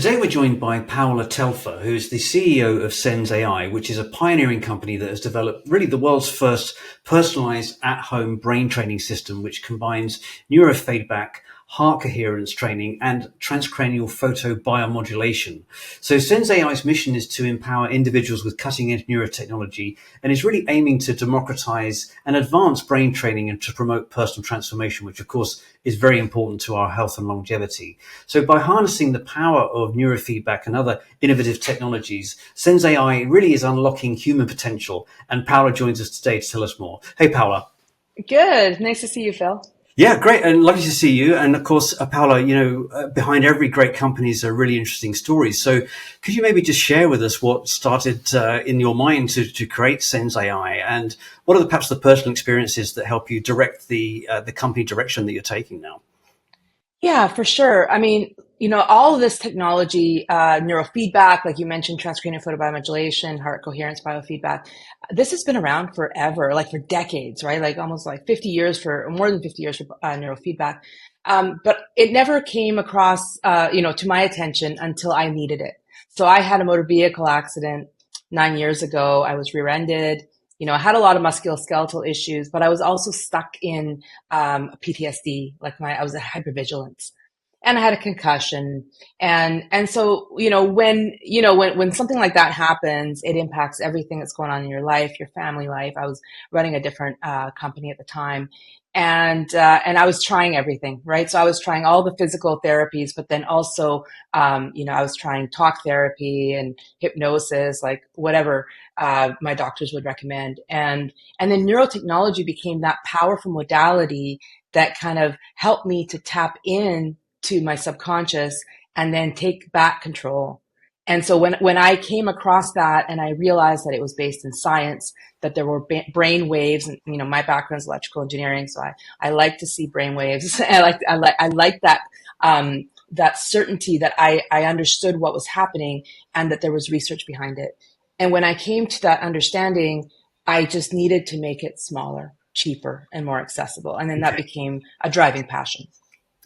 Today we're joined by Paola Telfer, who is the CEO of Sens.ai, which is a pioneering company that has developed really the world's first personalized at-home brain training system, which combines neurofeedback, heart coherence training, and transcranial photobiomodulation. So Sens.ai's mission is to empower individuals with cutting-edge neurotechnology and is really aiming to democratize and advance brain training and to promote personal transformation, which of course is very important to our health and longevity. So by harnessing the power of neurofeedback and other innovative technologies, Sens.ai really is unlocking human potential. And Paola joins us today to tell us more. Hey, Paola. Good. Nice to see you, Phil. Yeah, great. And lovely to see you. And of course, Paola, behind every great company is a really interesting story. So could you maybe just share with us what started in your mind to create Sens.ai, and what are perhaps the personal experiences that help you direct the company direction that you're taking now? Yeah, for sure. I mean, all of this technology, neurofeedback, like you mentioned, transcranial photobiomodulation, heart coherence biofeedback, this has been around forever, like for decades, right? Like almost like 50 years more than 50 years for neurofeedback. But it never came across, to my attention until I needed it. So I had a motor vehicle accident 9 years ago. I was rear-ended. I had a lot of musculoskeletal issues, but I was also stuck in PTSD. I was a hypervigilance, and I had a concussion, and so when something like that happens, it impacts everything that's going on in your life, your family life. I was running a different company at the time, and I was trying everything, right? So I was trying all the physical therapies, but then also I was trying talk therapy and hypnosis, like whatever my doctors would recommend. And then neurotechnology became that powerful modality that kind of helped me to tap in to my subconscious and then take back control. And so when I came across that and I realized that it was based in science, that there were brain waves, and my background is electrical engineering, so I like to see brain waves. I like that that certainty that I understood what was happening and that there was research behind it. And when I came to that understanding, I just needed to make it smaller, cheaper, and more accessible. And then that became a driving passion.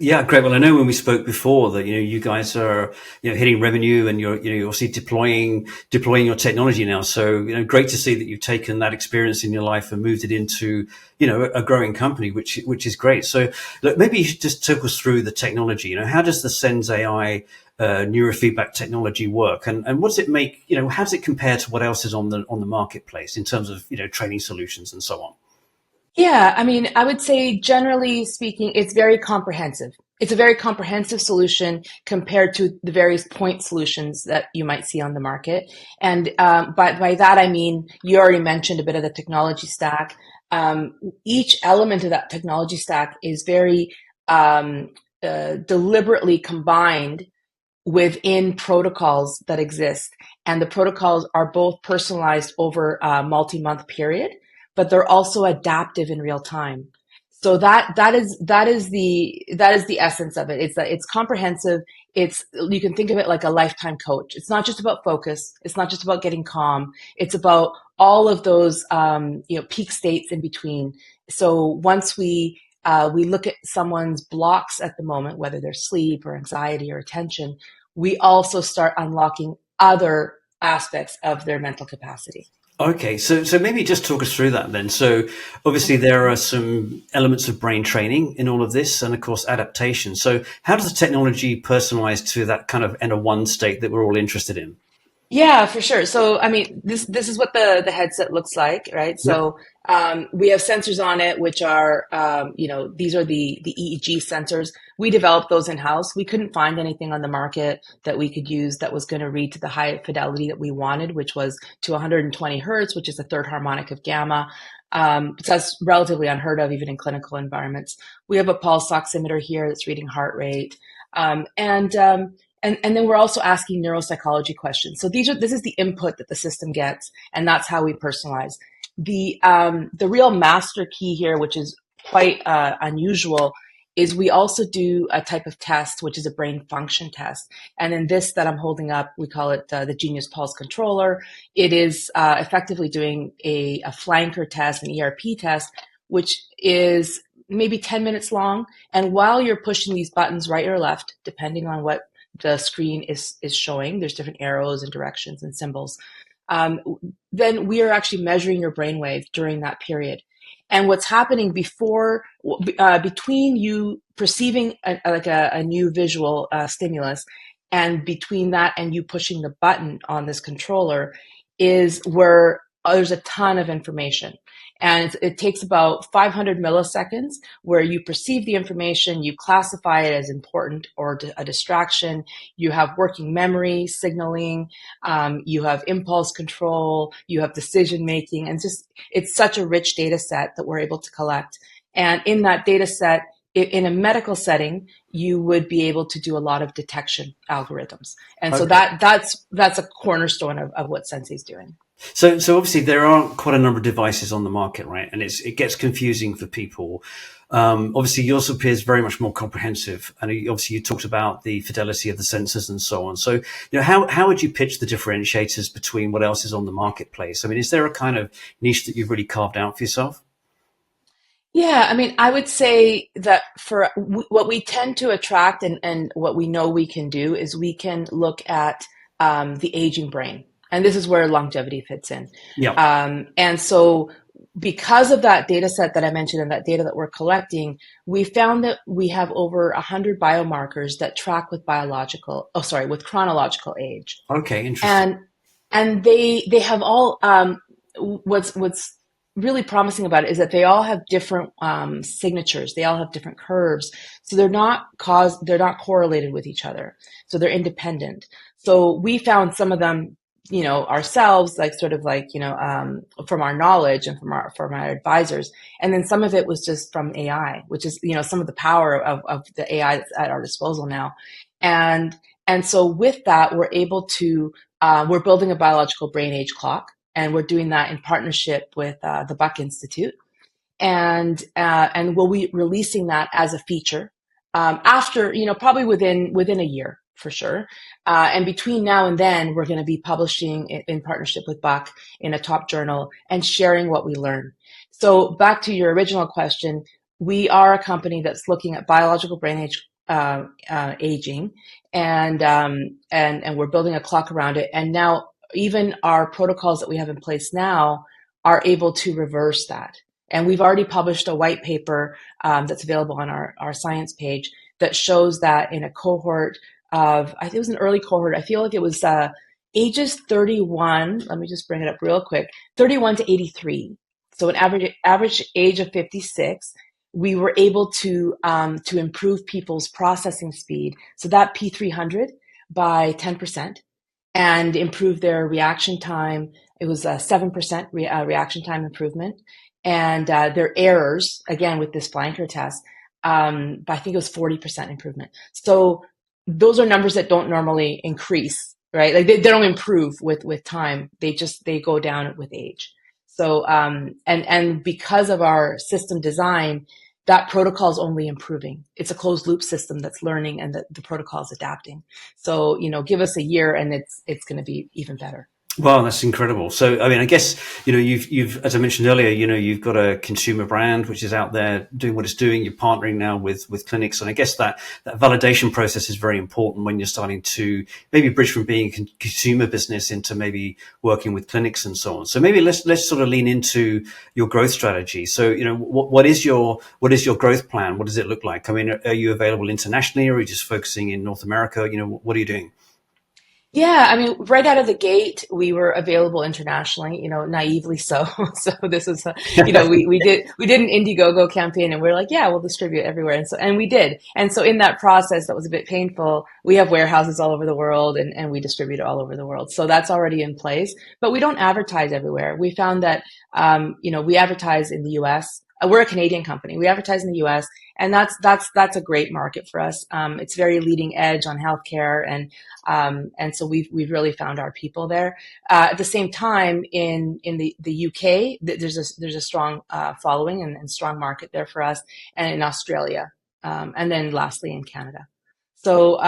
Yeah, great. Well, I know when we spoke before that, you guys are, hitting revenue and you're obviously deploying your technology now. So, great to see that you've taken that experience in your life and moved it into, a growing company, which is great. So look, maybe you should just talk us through the technology. How does the Sens.ai neurofeedback technology work, and what does it make, how does it compare to what else is on the marketplace in terms of, training solutions and so on? Yeah, I mean, I would say generally speaking, it's very comprehensive. It's a very comprehensive solution compared to the various point solutions that you might see on the market. And by that, I mean, you already mentioned a bit of the technology stack. Each element of that technology stack is very deliberately combined within protocols that exist. And the protocols are both personalized over a multi-month period, but they're also adaptive in real time. So that is the essence of it. It's comprehensive. You can think of it like a lifetime coach. It's not just about focus. It's not just about getting calm. It's about all of those peak states in between. So once we look at someone's blocks at the moment, whether they're sleep or anxiety or attention, we also start unlocking other aspects of their mental capacity. Okay, so maybe just talk us through that then. So obviously there are some elements of brain training in all of this, and of course adaptation. So how does the technology personalize to that kind of N1 state that we're all interested in? Yeah, for sure. So, I mean, this is what the headset looks like, right? Yep. So, we have sensors on it, which are, these are the EEG sensors. We developed those in-house. We couldn't find anything on the market that we could use that was going to read to the high fidelity that we wanted, which was to 120 hertz, which is the third harmonic of gamma. So that's relatively unheard of, even in clinical environments. We have a pulse oximeter here that's reading heart rate. And then we're also asking neuropsychology questions. So this is the input that the system gets, and that's how we personalize. The real master key here, which is quite unusual, is we also do a type of test, which is a brain function test. And in this that I'm holding up, we call it the Genius Pulse Controller. It is effectively doing a flanker test, an ERP test, which is maybe 10 minutes long. And while you're pushing these buttons right or left, depending on what the screen is showing, there's different arrows and directions and symbols, then we are actually measuring your brainwave during that period. And what's happening between you perceiving a new visual stimulus, and between that and you pushing the button on this controller, is where there's a ton of information. And it takes about 500 milliseconds where you perceive the information, you classify it as important or a distraction, you have working memory signaling, you have impulse control, you have decision making, and it's such a rich data set that we're able to collect. And in that data set, in a medical setting, you would be able to do a lot of detection algorithms. And so Okay. that's a cornerstone of what Sensei's doing. So obviously there are quite a number of devices on the market, right? And it gets confusing for people. Obviously yours appears very much more comprehensive. And obviously you talked about the fidelity of the sensors and so on. So, how would you pitch the differentiators between what else is on the marketplace? I mean, is there a kind of niche that you've really carved out for yourself? Yeah, I mean, I would say that for what we tend to attract, and what we know we can do, is we can look at the aging brain. And this is where longevity fits in. Yeah. And so because of that data set that I mentioned and that data that we're collecting, we found that we have over 100 biomarkers that track with with chronological age. Okay. Interesting. And they have all, what's really promising about it is that they all have different signatures. They all have different curves. So they're not correlated with each other. So they're independent. So we found some of them, ourselves, like sort of like, from our knowledge and from our advisors. And then some of it was just from AI, which is, some of the power of the AI that's at our disposal now. And so with that, we're building a biological brain age clock, and we're doing that in partnership with the Buck Institute, and we'll be releasing that as a feature after, probably within a year for sure. And between now and then, we're going to be publishing in partnership with Buck in a top journal and sharing what we learn. So back to your original question, we are a company that's looking at biological brain age aging, and we're building a clock around it. And now even our protocols that we have in place now are able to reverse that. And we've already published a white paper that's available on our science page that shows that in a cohort of, I think it was an early cohort, I feel like it was ages 31, let me just bring it up real quick, 31 to 83. So an average age of 56. We were able to improve people's processing speed, so that P300 by 10%, and improve their reaction time. It was a 7% reaction time improvement, and their errors, again with this flanker test, but I think it was 40% improvement. So those are numbers that don't normally increase, right? Like they don't improve with time. They go down with age. So and because of our system design, that protocol is only improving. It's a closed loop system that's learning, and the protocol is adapting. So, give us a year and it's going to be even better. Wow, that's incredible. So, I mean, I guess, you've, as I mentioned earlier, you've got a consumer brand which is out there doing what it's doing. You're partnering now with clinics. And I guess that validation process is very important when you're starting to maybe bridge from being a consumer business into maybe working with clinics and so on. So maybe let's sort of lean into your growth strategy. So, what is your growth plan? What does it look like? I mean, are you available internationally, or are you just focusing in North America? What are you doing? Yeah, I mean, right out of the gate, we were available internationally, naively so. So this is, we did an Indiegogo campaign, and we're like, yeah, we'll distribute everywhere. And we did. And so in that process, that was a bit painful. We have warehouses all over the world, and we distribute all over the world. So that's already in place, but we don't advertise everywhere. We found that, we advertise in the US. We're a Canadian company. We advertise in the US, and that's a great market for us. It's very leading edge on healthcare, and so we've really found our people there. At the same time, in the UK, there's a strong following and strong market there for us, and in Australia, and then lastly in Canada. So,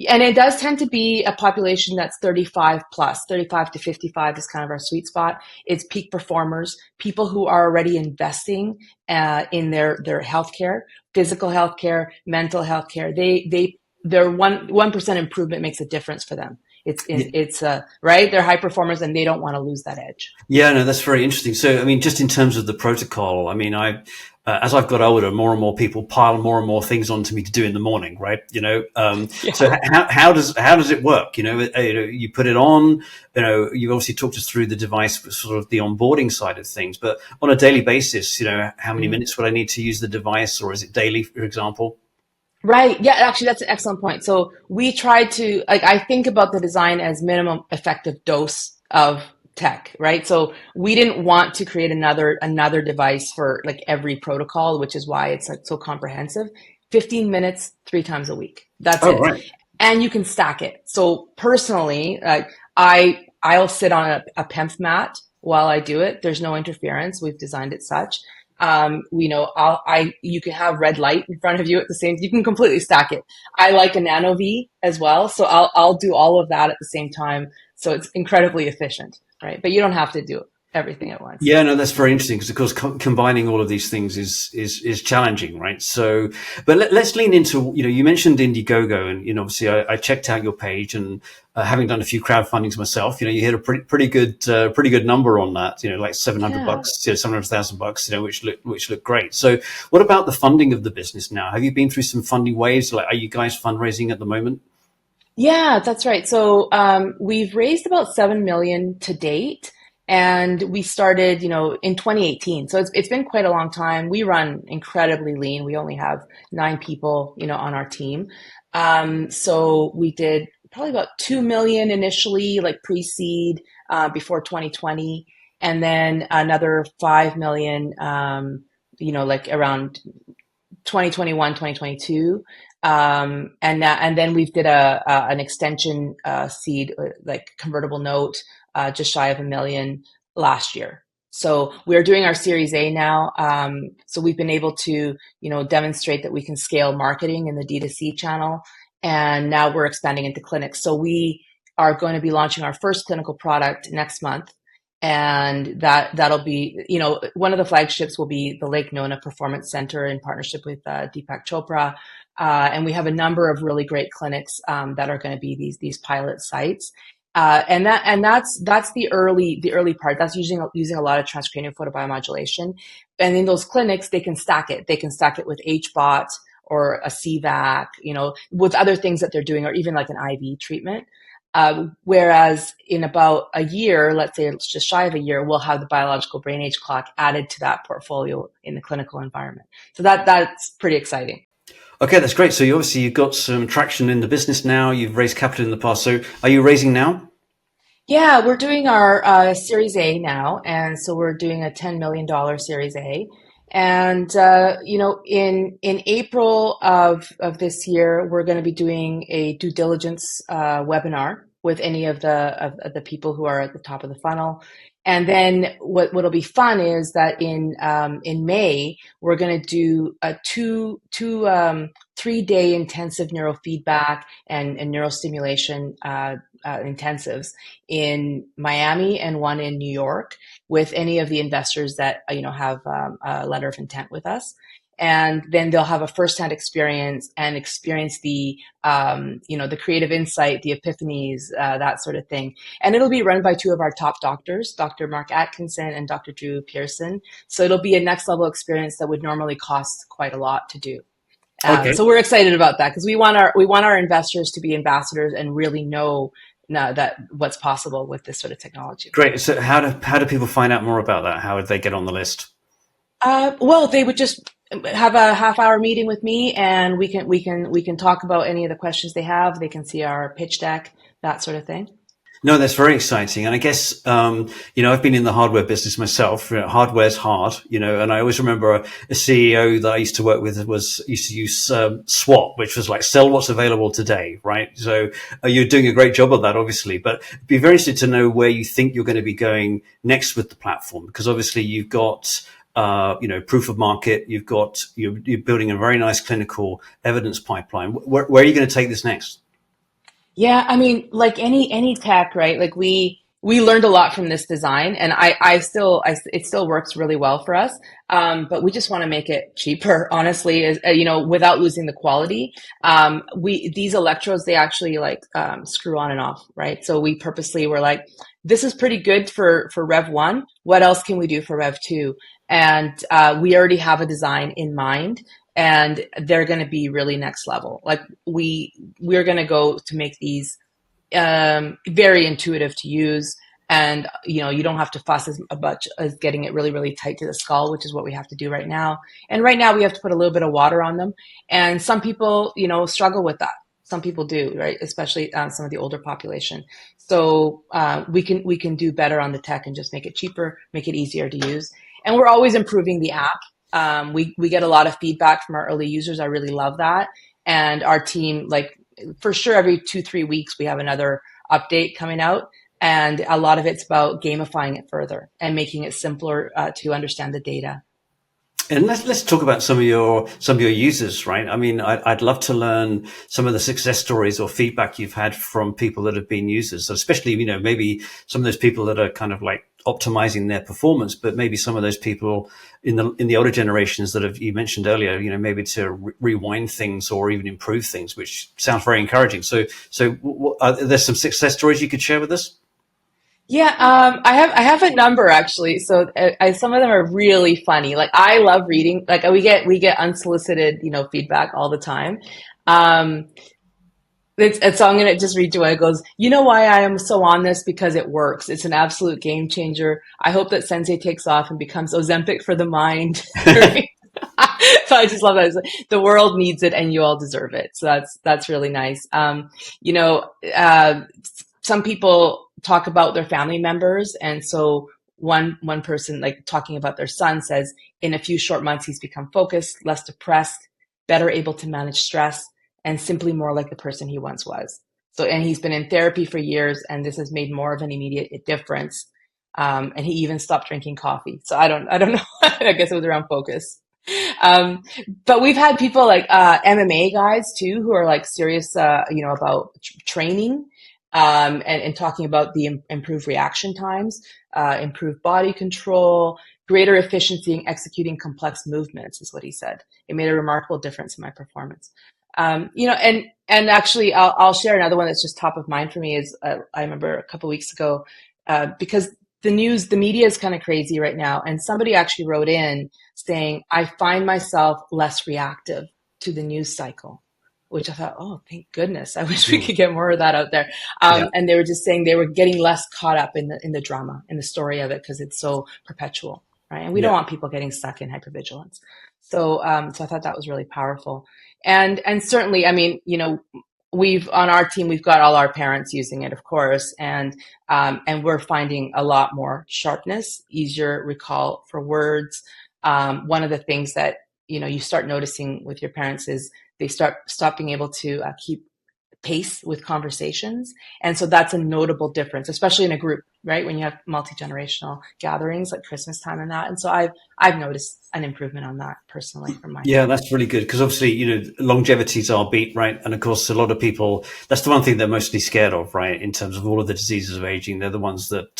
and it does tend to be a population that's 35 plus, 35 to 55 is kind of our sweet spot. It's peak performers, people who are already investing in their healthcare, physical healthcare, mental healthcare. They their 1% improvement makes a difference for them. It's right. They're high performers and they don't want to lose that edge. Yeah, no, that's very interesting. So, I mean, just in terms of the protocol, I mean, as I've got older, more and more people pile more and more things onto me to do in the morning, right? Yeah. So how does it work? You put it on. You obviously talked us through the device, sort of the onboarding side of things, but on a daily basis, how many minutes would I need to use the device, or is it daily, for example? Right. Yeah, actually, that's an excellent point. So we try to, like, I think about the design as minimum effective dose of tech, right? So we didn't want to create another device for like every protocol, which is why it's like so comprehensive. 15 minutes, 3 times a week. That's Oh, it. right. And you can stack it. So personally, I'll sit on a PEMF mat while I do it. There's no interference. We've designed it such. You can have red light in front of you at the same. You can completely stack it. I like a nano V as well, so I'll do all of that at the same time. So it's incredibly efficient, right? But you don't have to do everything at once. Yeah, no, that's very interesting because, of course, combining all of these things is challenging, right? So, but let's lean into, you mentioned Indiegogo, and obviously I checked out your page, and having done a few crowdfundings myself, you hit a pretty good number on that, like 700 Yeah. bucks, 700,000 bucks, which look great. So, what about the funding of the business now? Have you been through some funding waves? Like, are you guys fundraising at the moment? Yeah, that's right. So we've raised about 7 million to date, and we started, in 2018. So it's been quite a long time. We run incredibly lean. We only have 9 people, on our team. So we did probably about 2 million initially, like pre-seed, before 2020, and then another 5 million, like around 2021, 2022. And then we did an extension seed, like convertible note, just shy of 1 million last year. So we're doing our Series A now. So we've been able to, demonstrate that we can scale marketing in the D2C channel. And now we're expanding into clinics. So we are going to be launching our first clinical product next month. And that'll be, one of the flagships will be the Lake Nona Performance Center in partnership with Deepak Chopra. And we have a number of really great clinics that are going to be these pilot sites. And that's the early part. That's using a lot of transcranial photobiomodulation. And in those clinics, they can stack it. They can stack it with HBOT or a CVAC, with other things that they're doing, or even like an IV treatment. Whereas in about a year, let's say it's just shy of a year, we'll have the biological brain age clock added to that portfolio in the clinical environment. So that's pretty exciting. Okay, that's great. So you've got some traction in the business now. You've raised capital in the past. So are you raising now? Yeah, we're doing our Series A now, and so we're doing a $10 million Series A. And in April of this year, we're going to be doing a due diligence webinar with any of the people who are at the top of the funnel. And then what'll be fun is that in May we're going to do a 3 day intensive neurofeedback and neurostimulation intensives in Miami and one in New York with any of the investors that have a letter of intent with us. And then they'll have a firsthand experience and experience the creative insight, the epiphanies, that sort of thing. And it'll be run by 2 of our top doctors, Dr. Mark Atkinson and Dr. Drew Pearson. So it'll be a next level experience that would normally cost quite a lot to do. Okay, So we're excited about that because we want our investors to be ambassadors and really know now that what's possible with this sort of technology. great. So how do people find out more about that? How would they get on the list? Well, they would just have a half-hour meeting with me, and we can talk about any of the questions they have. They can see our pitch deck, that sort of thing. No, that's very exciting. And I guess, I've been in the hardware business myself. Hardware's hard, and I always remember a CEO that I used to work with used to use SWOT, which was like sell what's available today, right? So you're doing a great job of that, obviously, but it'd be very interested to know where you think you're going to be going next with the platform, because obviously you've got, proof of market, you're building a very nice clinical evidence pipeline. Where are you going to take this next? Yeah, I mean, like any tech, right? Like we learned a lot from this design, and it still works really well for us. But we just want to make it cheaper, honestly, without losing the quality. These electrodes, they actually screw on and off, right? So we purposely were like, this is pretty good for Rev 1. What else can we do for Rev 2? And we already have a design in mind, and they're going to be really next level. Like we're going to go to make these very intuitive to use. And, you don't have to fuss as much as getting it really, really tight to the skull, which is what we have to do right now. And right now we have to put a little bit of water on them. And some people, struggle with that. Some people do, right? Especially some of the older population. So we can do better on the tech and just make it cheaper, make it easier to use. And we're always improving the app. We get a lot of feedback from our early users. I really love that. And our team, for sure, every 2-3 weeks, we have another update coming out. And a lot of it's about gamifying it further and making it simpler to understand the data. And let's talk about some of your users, right? I mean, I'd love to learn some of the success stories or feedback you've had from people that have been users. So especially, maybe some of those people that are kind of like optimizing their performance, but maybe some of those people in the older generations that you mentioned earlier, maybe to rewind things or even improve things, which sounds very encouraging. So there's some success stories you could share with us? Yeah, I have a number actually. So some of them are really funny. Like I love reading. Like we get unsolicited, feedback all the time. Um, so I'm gonna just read you what it goes. You know why I am so on this? Because it works. It's an absolute game changer. I hope that Sensei takes off and becomes Ozempic for the mind. Right? So I just love that. It's like, the world needs it, and you all deserve it. So that's really nice. You know, uh, some people talk about their family members, and so one person like talking about their son says, in a few short months he's become focused, less depressed, better able to manage stress, and simply more like the person he once was. So, and he's been in therapy for years, and this has made more of an immediate difference. And he even stopped drinking coffee. So I don't know. I guess it was around focus. Um, but we've had people like MMA guys too, who are like serious, about training, and talking about the improved reaction times, improved body control, greater efficiency in executing complex movements, is what he said. It made a remarkable difference in my performance. And actually, I'll share another one that's just top of mind for me. Is I remember a couple weeks ago, because the media is kind of crazy right now, and somebody actually wrote in saying, I find myself less reactive to the news cycle, which I thought, oh, thank goodness. I wish we could get more of that out there. Yeah. And they were just saying they were getting less caught up in the drama, in the story of it, because it's so perpetual, right? And we don't want people getting stuck in hypervigilance. So I thought that was really powerful. And certainly, I mean, on our team, we've got all our parents using it, of course, and we're finding a lot more sharpness, easier recall for words. One of the things that you start noticing with your parents is they stop being able to keep pace with conversations, and so that's a notable difference, especially in a group, right? When you have multi-generational gatherings like Christmas time and that. And so I've noticed an improvement on that personally from my Yeah, family. that's really good because obviously, longevity is our beat, right? And of course, a lot of people, that's the one thing they're mostly scared of, right? In terms of all of the diseases of aging, they're the ones that,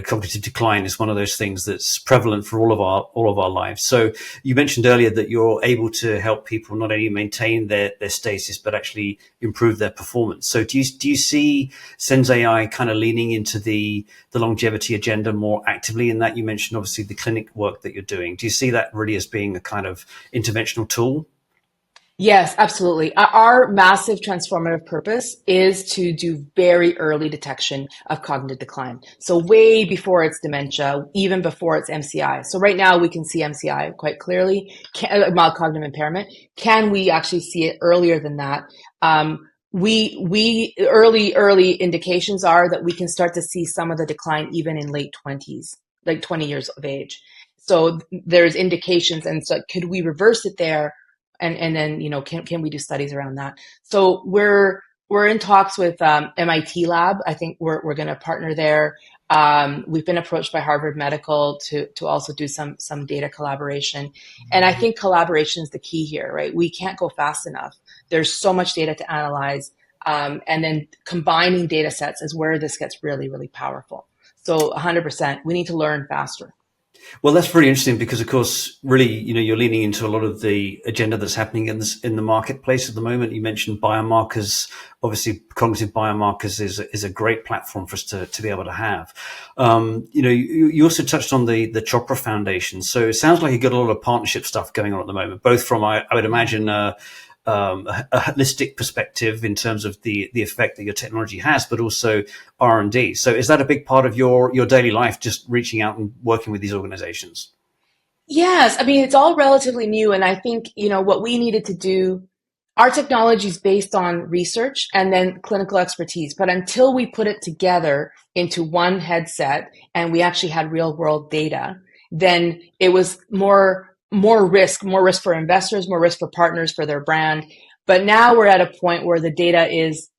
cognitive decline is one of those things that's prevalent for all of our lives. So you mentioned earlier that you're able to help people not only maintain their stasis, but actually improve their performance. So do you see Sens.ai kind of leaning into the longevity agenda more actively in that? You mentioned obviously the clinic work that you're doing. Do you see that really as being a kind of interventional tool? Yes, absolutely. Our massive transformative purpose is to do very early detection of cognitive decline. So way before it's dementia, even before it's MCI. So right now we can see MCI quite clearly, mild cognitive impairment. Can we actually see it earlier than that? We early indications are that we can start to see some of the decline even in late 20s, like 20 years of age. So there's indications, and so could we reverse it there? And then can we do studies around that? So we're in talks with MIT Lab. I think we're going to partner there. We've been approached by Harvard Medical to also do some data collaboration, and I think collaboration is the key here, right? We can't go fast enough. There's so much data to analyze. And then combining data sets is where this gets really, really powerful. So 100%, we need to learn faster. Well, that's very interesting because, of course, really, you're leaning into a lot of the agenda that's happening in the marketplace at the moment. You mentioned biomarkers. Obviously, cognitive biomarkers is a great platform for us to be able to have. You also touched on the Chopra Foundation. So it sounds like you've got a lot of partnership stuff going on at the moment, both from, I would imagine, a holistic perspective in terms of the effect that your technology has, but also R&D. So is that a big part of your daily life, just reaching out and working with these organizations? Yes, I mean, it's all relatively new. And I think, what we needed to do, our technology is based on research and then clinical expertise. But until we put it together into one headset and we actually had real world data, then it was more risk for investors, more risk for partners for their brand. But now we're at a point where the data is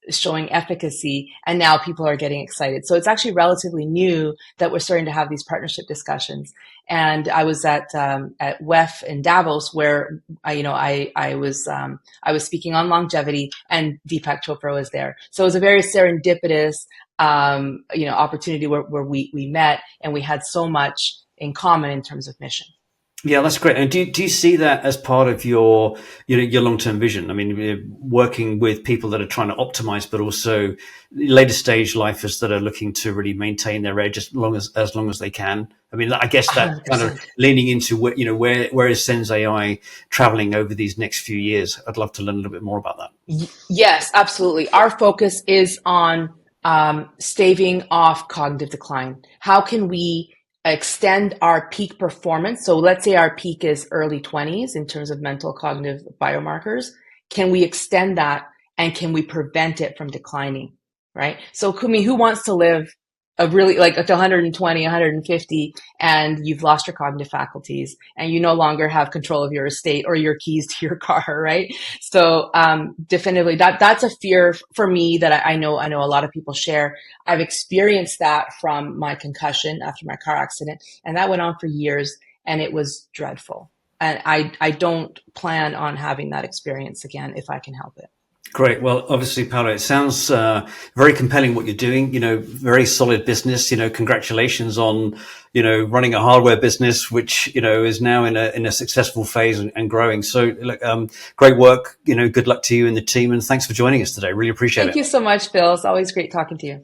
showing efficacy, and now people are getting excited. So it's actually relatively new that we're starting to have these partnership discussions. And I was at WEF in Davos, where I was speaking on longevity, and Deepak Chopra was there. So it was a very serendipitous opportunity where we met, and we had so much in common in terms of mission. Yeah, that's great. And do you see that as part of your long-term vision? I mean, working with people that are trying to optimize, but also later stage lifers that are looking to really maintain their edge as long as they can. I mean, I guess that kind of 100%. leaning into where is Sens AI traveling over these next few years? I'd love to learn a little bit more about that. Yes, absolutely. Our focus is on staving off cognitive decline. How can we extend our peak performance? So let's say our peak is early 20s in terms of mental cognitive biomarkers. Can we extend that, and can we prevent it from declining? Right. So Kumi, who wants to live a really like to 120, 150, and you've lost your cognitive faculties and you no longer have control of your estate or your keys to your car, right? So definitively that's a fear for me that I know a lot of people share. I've experienced that from my concussion after my car accident, and that went on for years, and it was dreadful. And I don't plan on having that experience again if I can help it. Great. Well, obviously, Paolo, it sounds very compelling what you're doing. Very solid business. Congratulations on running a hardware business, which is now in a successful phase and growing. So, look, great work. Good luck to you and the team, and thanks for joining us today. Really appreciate Thank it. you so much, Phil. It's always great talking to you.